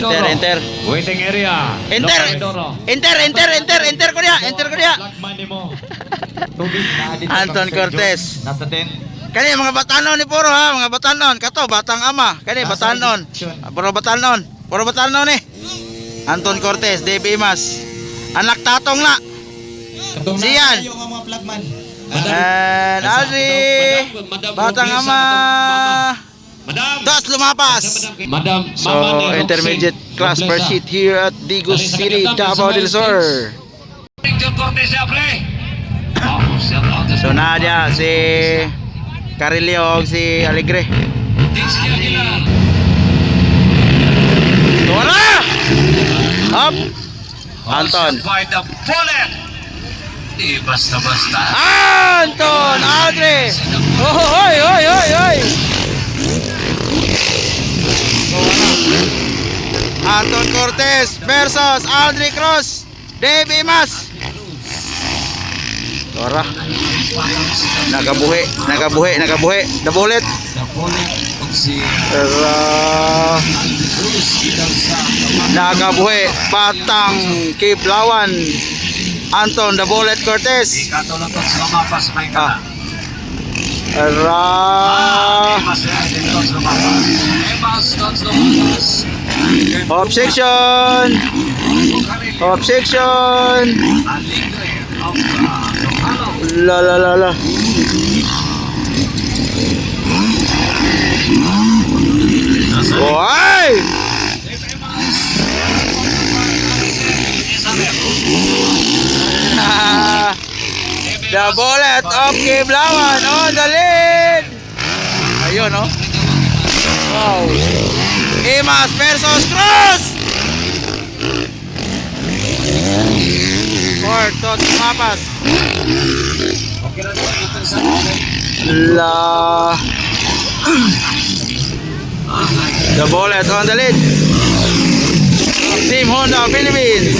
Enter, enter. Waiting area. Enter! Enter ko niya! Enter ko niya! Anton Cortez. Nasa 10. Kani mga batanon ni puro ha, mga batanon. Kato, batang ama. Kani batanon. Puro batanon. Puro batanon eh. Anton Cortez, DB Mas. Anak tatong na. Siyan. Yung mga flagman. And Aldi. Batang ama. Das lumapas. Madam, So, intermediate class per seat here at Digos City, Davao del Sur. So, Nadia, si Carillo, si Alegre. Tora! Up! Anton. Basta-basta. Anton! Audrey! Oh, hoy, hoy, hoy, hoy! Anton Cortez versus Audrey Cruz. Davey Mas. Tora. Nagabuhi. The bullet. Nagabuhi. Batang Kiblawan. Anton the bullet Cortez. Objection. La. Why? The bullet of Kiblawan on the lead. Ayun, no? Wow. Imas versus Cruz. Tot mapas. La. The bullet on the lead. Team Honda Philippines.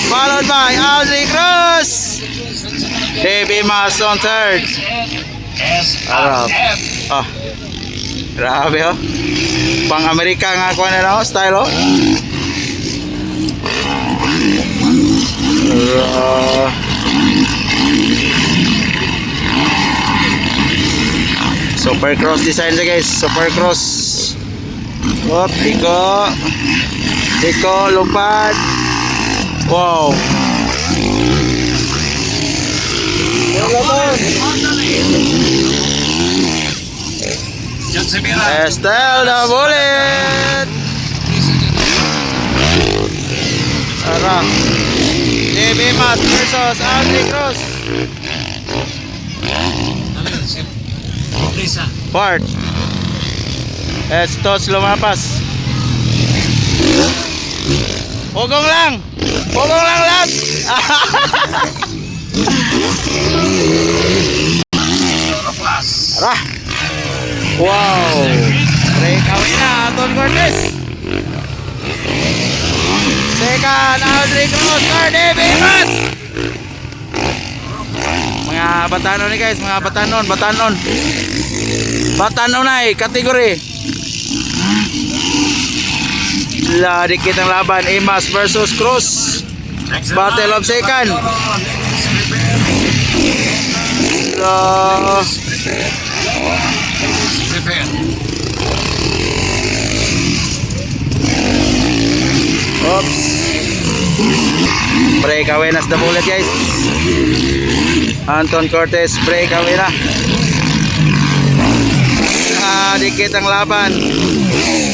Followed by Audrey Cruz. Davey Mas on third. Arab. Ah. Grabe oh. Pang Amerika nga ko na no style oh. Super cross design siya guys. Super cross. Hop, Iko lupad. Wow. Estel the bullet. Arang. Davey Mas versus Audrey Cruz. Part. Estos lumapas. Pugong lang lab. Arah. Wow. Breakaway na Anton Cortez. Second Audrey Cruz or Davey Mas. Mga batanon ni guys, mga batanon ay kategori. La dikit ang laban. Imas versus Cruz. Battle of second. La. Oops. Breakaway na the bullet guys. Anton Cortez breakaway na. Dikit ang laban.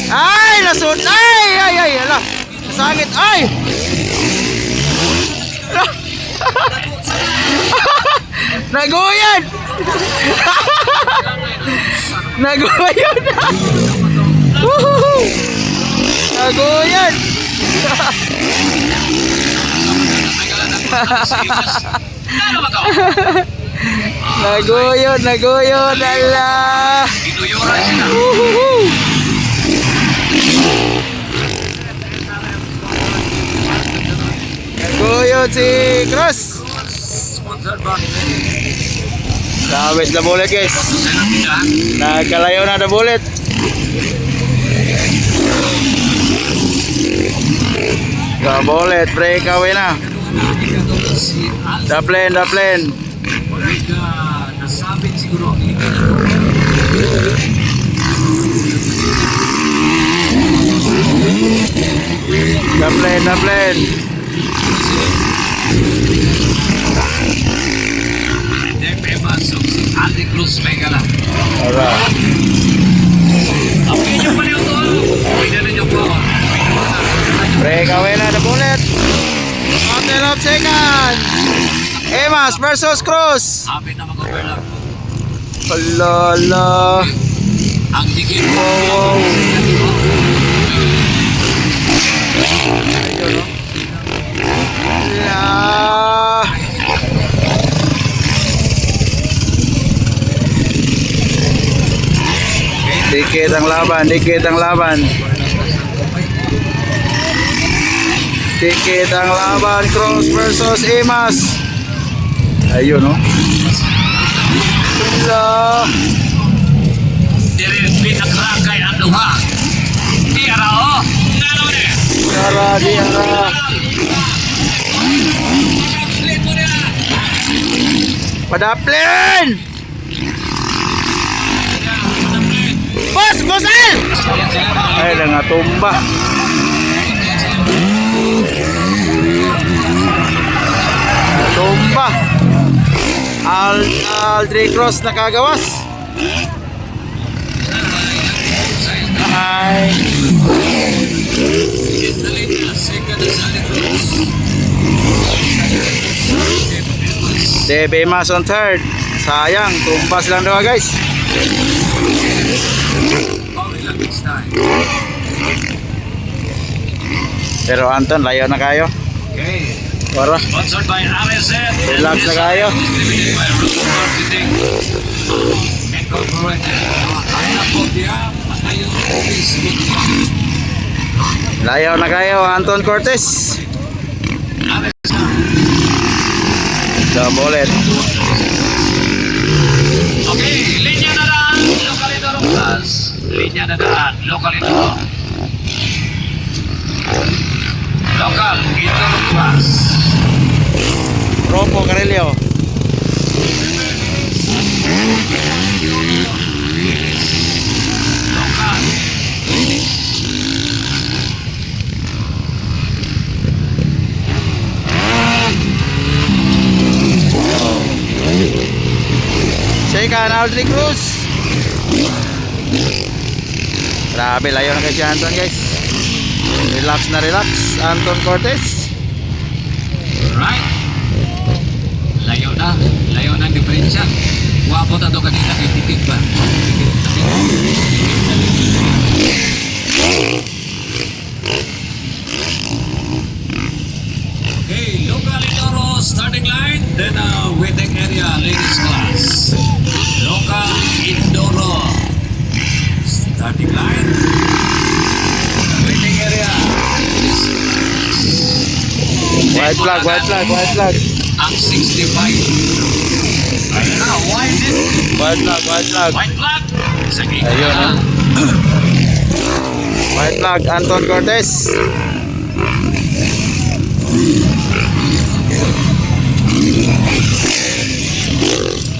Ay, nasud. Ay, ala. Nasangit. Ay. Nagoyan. Nagoyan. Nagoyan. Nagoyon, ala. Nagoyon si Cruz. Sabes na bullet guys. Nagkalayo na the bullet. The bullet, breakaway na. The plane, the plane. Nasabit siguro. The plane, the plane. Aldi Cruz Megala. Alright. Okay, yung pala yung doon. Pwede na yung po. Breakaway na the bullet. Hotel of second. Emas versus Cruz. Happy na mag-overlap. Alala. Ang dikit. Wow, wow. Ayun, no? Yeah. Dikit ang laban, dikit ang laban. Dikit ang laban, Cruz versus Emas. Ayun, no? Wala. Diri pinakrakay ang luha. Di arao. Nalo ni. Yara, di yara. Padaplin! Bos, bosan! Ay, lang nga tumba. Tumba. Aldri Cross nakagawas. Ay. DB Mas on third. Sayang, tumpas lang daw guys. Pero Anton, layo na kayo. Okay. Para Sponsored by RSN. relax na kayo. Layo na kayo, Anton Cortez. The bullet. Okay, linya na daan, Localidoro Plus. Linya na daan, Localidoro. Local, Idoro Plus. Ropo Carelio. Local. Second, Aldri Cruz. Grabe, layo na kasi Anton guys. Relax na relax, Anton Cortez. Right. Layo na ang diferensya. Wapo na ito kanina kay Titig ba? Okay, Local Indoro starting line, then waiting area, ladies class. Local Indoro starting line, waiting area. White flag, white flag, white flag. Ang 65. Ayun na, white it. White flag, white flag. White flag. Sa gate Ayun, na. White flag, Anton Cortez.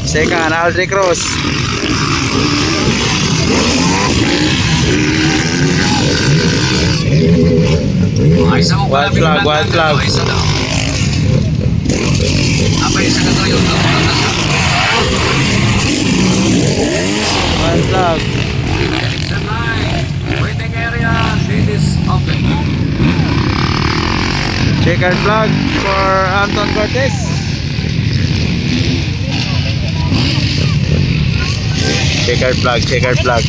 Second, Aldri Cruz. Ay, sa ko White flag, white flag. Ay, sa daw. Apa isa ka to yung White flag. waiting area, ladies open. Checkered flag for Anton Cortez. Checkered flag, checkered flag.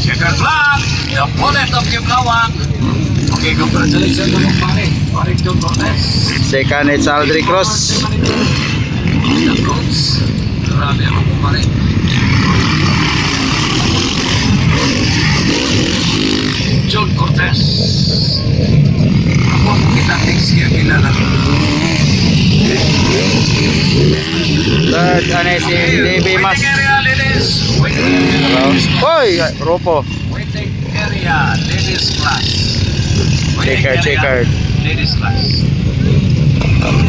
Checker flag, the bullet of Kiblawang. Okay, congratulations mga pare. Pare John Cortez. Second, it's Aldri Cruz. The Cruz. Grabe ako po pare. John Cortez. Ako ang kita siya kilala. Third, ano si DB Mas. Waiting area, ladies. Waiting area. Hoy, Ropo. Waiting area, ladies class. Checkered. Ladies last.